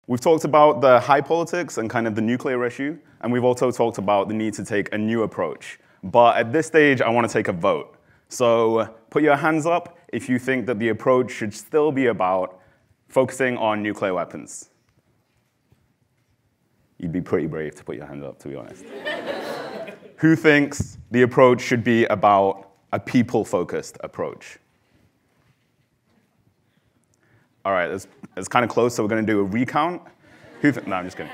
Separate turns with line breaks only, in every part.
We've talked about the high politics and kind of the nuclear issue, and we've also talked about the need to take a new approach. But at this stage, I want to take a vote. So put your hands up if you think that the approach should still be about focusing on nuclear weapons. You'd be pretty brave to put your hands up, to be honest. Who thinks the approach should be about a people-focused approach? All right, it's kind of close, so we're going to do a recount. No, I'm just kidding.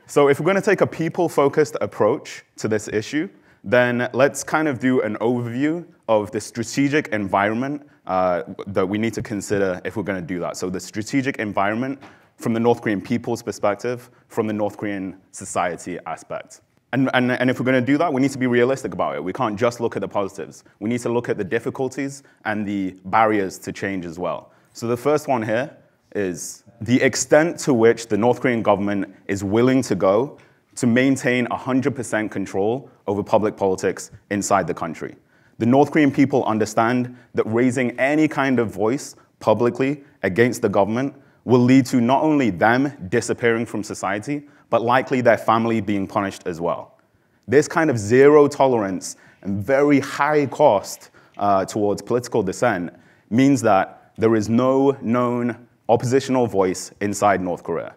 So if we're going to take a people-focused approach to this issue, then let's kind of do an overview of the strategic environment that we need to consider if we're going to do that. So the strategic environment from the North Korean people's perspective, from the North Korean society aspect. And if we're going to do that, we need to be realistic about it. We can't just look at the positives. We need to look at the difficulties and the barriers to change as well. So the first one here is the extent to which the North Korean government is willing to go to maintain 100% control over public politics inside the country. The North Korean people understand that raising any kind of voice publicly against the government will lead to not only them disappearing from society, but likely their family being punished as well. This kind of zero tolerance and very high cost towards political dissent means that there is no known oppositional voice inside North Korea.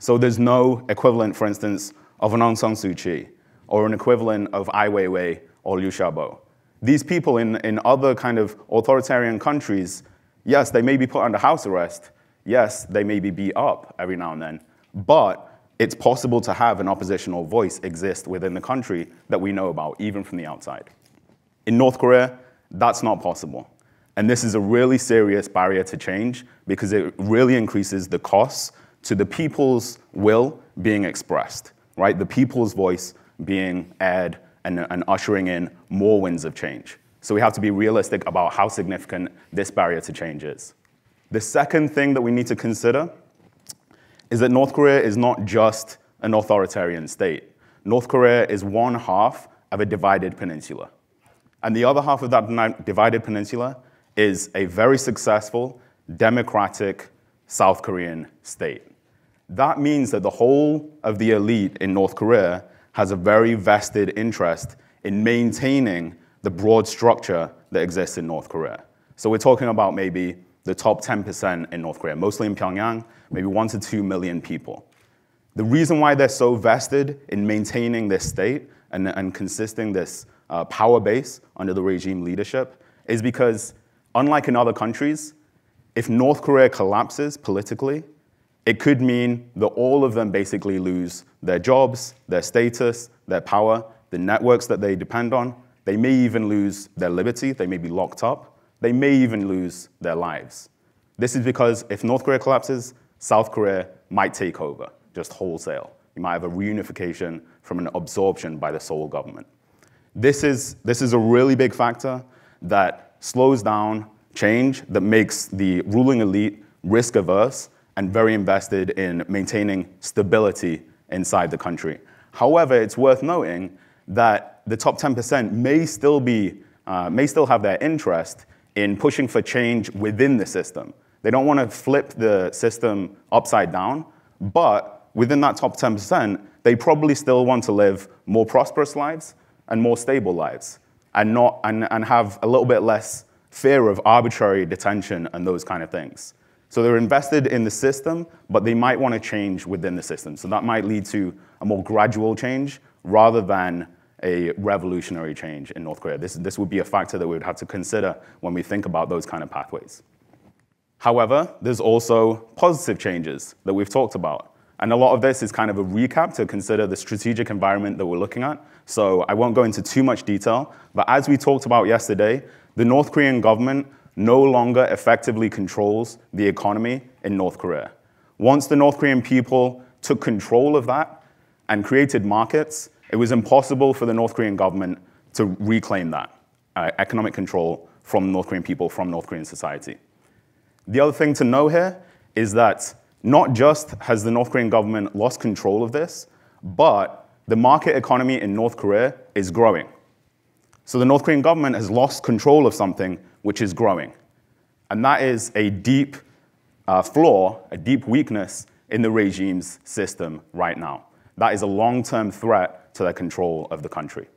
So there's no equivalent, for instance, of an Aung San Suu Kyi, or an equivalent of Ai Weiwei or Liu Xiaobo. These people in other kind of authoritarian countries, yes, they may be put under house arrest, yes, they may be beat up every now and then, but it's possible to have an oppositional voice exist within the country that we know about, even from the outside. In North Korea, that's not possible. And this is a really serious barrier to change because it really increases the costs to the people's will being expressed, right? The people's voice being aired and ushering in more winds of change. So we have to be realistic about how significant this barrier to change is. The second thing that we need to consider is that North Korea is not just an authoritarian state. North Korea is one half of a divided peninsula. And the other half of that divided peninsula is a very successful, democratic South Korean state. That means that the whole of the elite in North Korea has a very vested interest in maintaining the broad structure that exists in North Korea. So we're talking about maybe the top 10% in North Korea, mostly in Pyongyang, maybe 1 to 2 million people. The reason why they're so vested in maintaining this state and consisting this power base under the regime leadership is because, unlike in other countries, if North Korea collapses politically, it could mean that all of them basically lose their jobs, their status, their power, the networks that they depend on. They may even lose their liberty. They may be locked up. They may even lose their lives. This is because if North Korea collapses, South Korea might take over, just wholesale. You might have a reunification from an absorption by the Seoul government. This is a really big factor that slows down change, that makes the ruling elite risk-averse and very invested in maintaining stability inside the country. However, it's worth noting that the top 10% may still have their interest in pushing for change within the system. They don't want to flip the system upside down, but within that top 10%, they probably still want to live more prosperous lives and more stable lives, and have a little bit less fear of arbitrary detention and those kind of things. So they're invested in the system, but they might want to change within the system. So that might lead to a more gradual change rather than a revolutionary change in North Korea. This would be a factor that we would have to consider when we think about those kind of pathways. However, there's also positive changes that we've talked about. And a lot of this is kind of a recap to consider the strategic environment that we're looking at. So I won't go into too much detail, but as we talked about yesterday, the North Korean government no longer effectively controls the economy in North Korea. Once the North Korean people took control of that and created markets, it was impossible for the North Korean government to reclaim that economic control from North Korean people, from North Korean society. The other thing to know here is that not just has the North Korean government lost control of this, but the market economy in North Korea is growing. So the North Korean government has lost control of something which is growing. And that is a deep flaw, a deep weakness in the regime's system right now. That is a long-term threat to their control of the country.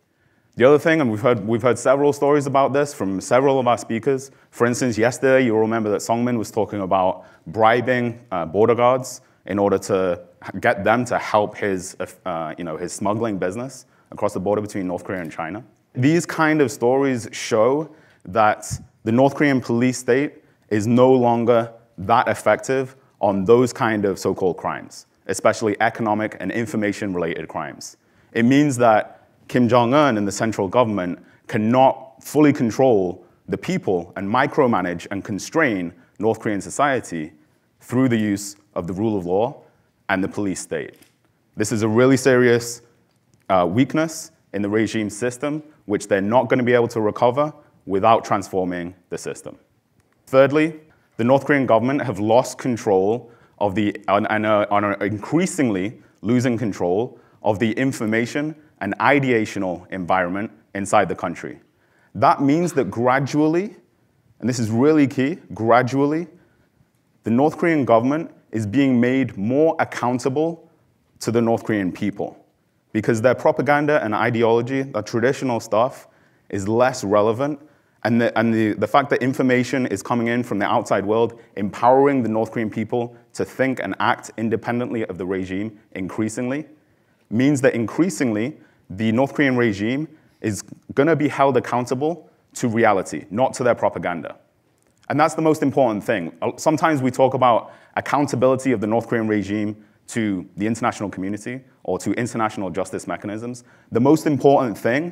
The other thing, and we've heard several stories about this from several of our speakers. For instance, yesterday, you'll remember that Songmin was talking about bribing border guards in order to get them to help his smuggling business across the border between North Korea and China. These kind of stories show that the North Korean police state is no longer that effective on those kind of so-called crimes, especially economic and information-related crimes. It means that Kim Jong-un and the central government cannot fully control the people and micromanage and constrain North Korean society through the use of the rule of law and the police state. This is a really serious weakness in the regime system, which they're not going to be able to recover without transforming the system. Thirdly, the North Korean government have lost control of and are increasingly losing control of the information and ideational environment inside the country. That means that gradually, and this is really key, gradually, the North Korean government is being made more accountable to the North Korean people because their propaganda and ideology, the traditional stuff, is less relevant, and the fact that information is coming in from the outside world, empowering the North Korean people to think and act independently of the regime increasingly, means that increasingly, the North Korean regime is going to be held accountable to reality, not to their propaganda. And that's the most important thing. Sometimes we talk about accountability of the North Korean regime to the international community or to international justice mechanisms. The most important thing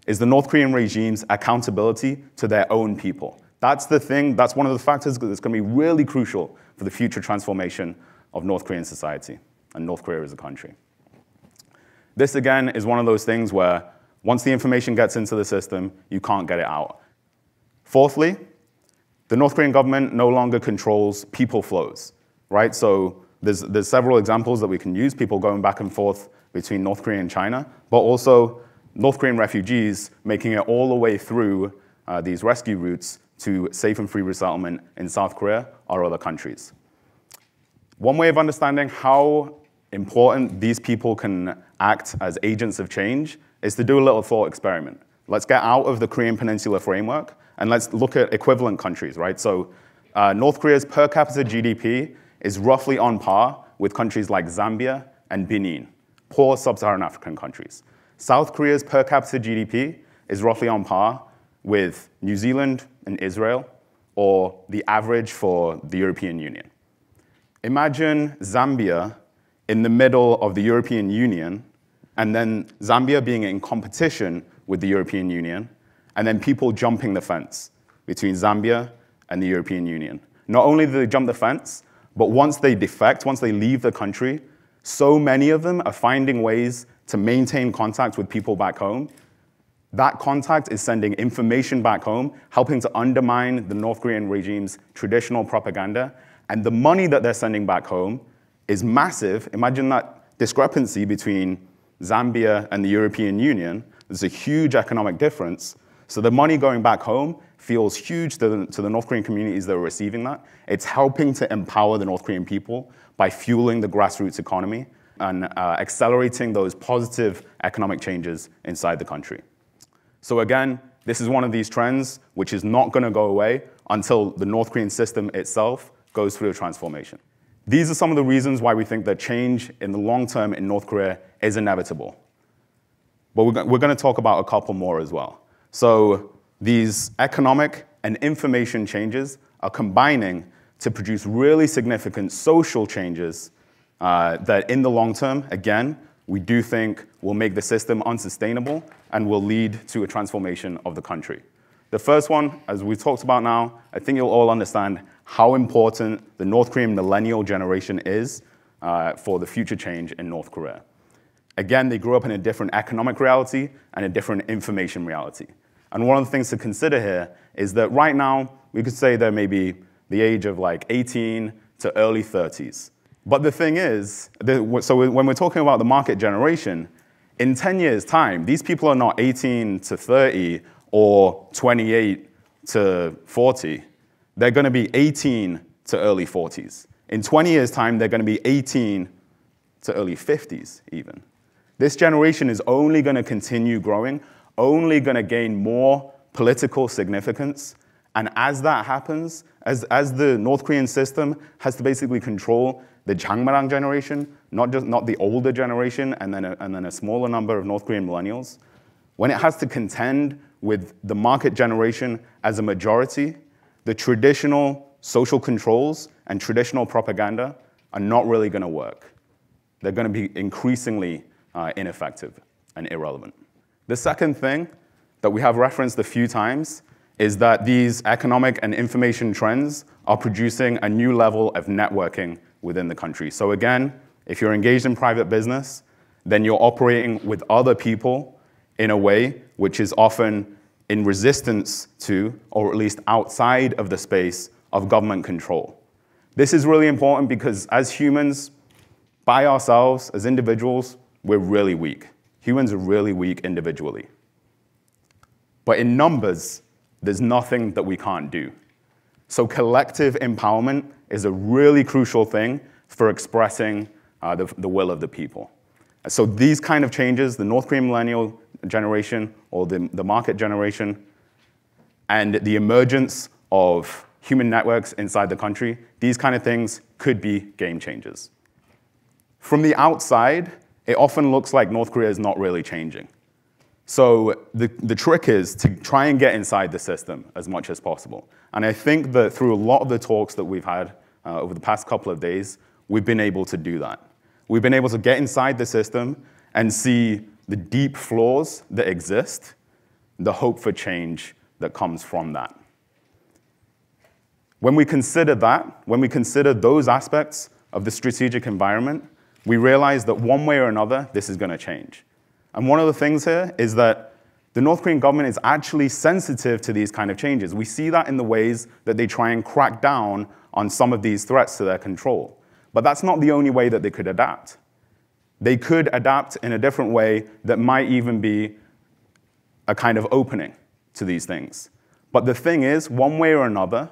is the North Korean regime's accountability to their own people. That's the thing, that's one of the factors that's going to be really crucial for the future transformation of North Korean society and North Korea as a country. This, again, is one of those things where once the information gets into the system, you can't get it out. Fourthly, the North Korean government no longer controls people flows, right? So there's several examples that we can use, people going back and forth between North Korea and China, but also North Korean refugees making it all the way through these rescue routes to safe and free resettlement in South Korea or other countries. One way of understanding how important these people can act as agents of change is to do a little thought experiment. Let's get out of the Korean Peninsula framework and let's look at equivalent countries, right? So North Korea's per capita GDP is roughly on par with countries like Zambia and Benin, poor sub-Saharan African countries. South Korea's per capita GDP is roughly on par with New Zealand and Israel, or the average for the European Union. Imagine Zambia in the middle of the European Union, and then Zambia being in competition with the European Union, and then people jumping the fence between Zambia and the European Union. Not only do they jump the fence, but once they defect, once they leave the country, so many of them are finding ways to maintain contact with people back home. That contact is sending information back home, helping to undermine the North Korean regime's traditional propaganda, and the money that they're sending back home is massive. Imagine that discrepancy between Zambia and the European Union. There's a huge economic difference. So the money going back home feels huge to the North Korean communities that are receiving that. It's helping to empower the North Korean people by fueling the grassroots economy and accelerating those positive economic changes inside the country. So again, this is one of these trends which is not going to go away until the North Korean system itself goes through a transformation. These are some of the reasons why we think that change in the long term in North Korea is inevitable. But we're going to talk about a couple more as well. So these economic and information changes are combining to produce really significant social changes that in the long term, again, we do think will make the system unsustainable and will lead to a transformation of the country. The first one, as we talked about now, I think you'll all understand how important the North Korean millennial generation is for the future change in North Korea. Again, they grew up in a different economic reality and a different information reality. And one of the things to consider here is that right now, we could say they're maybe the age of like 18 to early 30s. But the thing is, so when we're talking about the market generation, in 10 years' time, these people are not 18 to 30 or 28 to 40. They're going to be 18 to early 40s. In 20 years' time, they're going to be 18 to early 50s even. This generation is only going to continue growing, only going to gain more political significance. And as that happens, as the North Korean system has to basically control the Jangmarang generation, not the older generation, and then a smaller number of North Korean millennials, when it has to contend with the market generation as a majority, the traditional social controls and traditional propaganda are not really going to work. They're going to be increasingly ineffective and irrelevant. The second thing that we have referenced a few times is that these economic and information trends are producing a new level of networking within the country. So again, if you're engaged in private business, then you're operating with other people in a way which is often in resistance to, or at least outside of the space of government control. This is really important because as humans, by ourselves, as individuals, we're really weak. Humans are really weak individually. But in numbers, there's nothing that we can't do. So collective empowerment is a really crucial thing for expressing the will of the people. So these kind of changes, the North Korean millennial generation or the market generation, and the emergence of human networks inside the country, these kind of things could be game changers. From the outside, it often looks like North Korea is not really changing. So the trick is to try and get inside the system as much as possible. And I think that through a lot of the talks that we've had over the past couple of days, we've been able to do that. We've been able to get inside the system and see the deep flaws that exist, the hope for change that comes from that. When we consider that, when we consider those aspects of the strategic environment, we realize that one way or another, this is going to change. And one of the things here is that the North Korean government is actually sensitive to these kind of changes. We see that in the ways that they try and crack down on some of these threats to their control. But that's not the only way that they could adapt. They could adapt in a different way that might even be a kind of opening to these things. But the thing is, one way or another,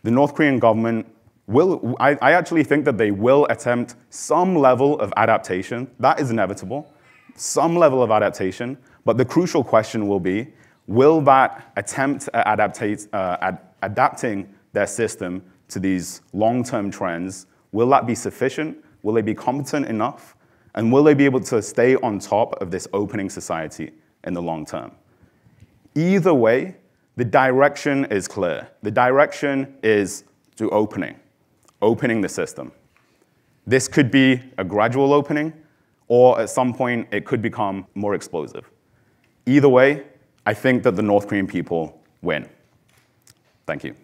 the North Korean government will, I actually think that they will attempt some level of adaptation. That is inevitable. Some level of adaptation, but the crucial question will be, will that attempt at adapting their system to these long-term trends, will that be sufficient? Will they be competent enough? And will they be able to stay on top of this opening society in the long term? Either way, the direction is clear. The direction is to opening the system. This could be a gradual opening, or at some point, it could become more explosive. Either way, I think that the North Korean people win. Thank you.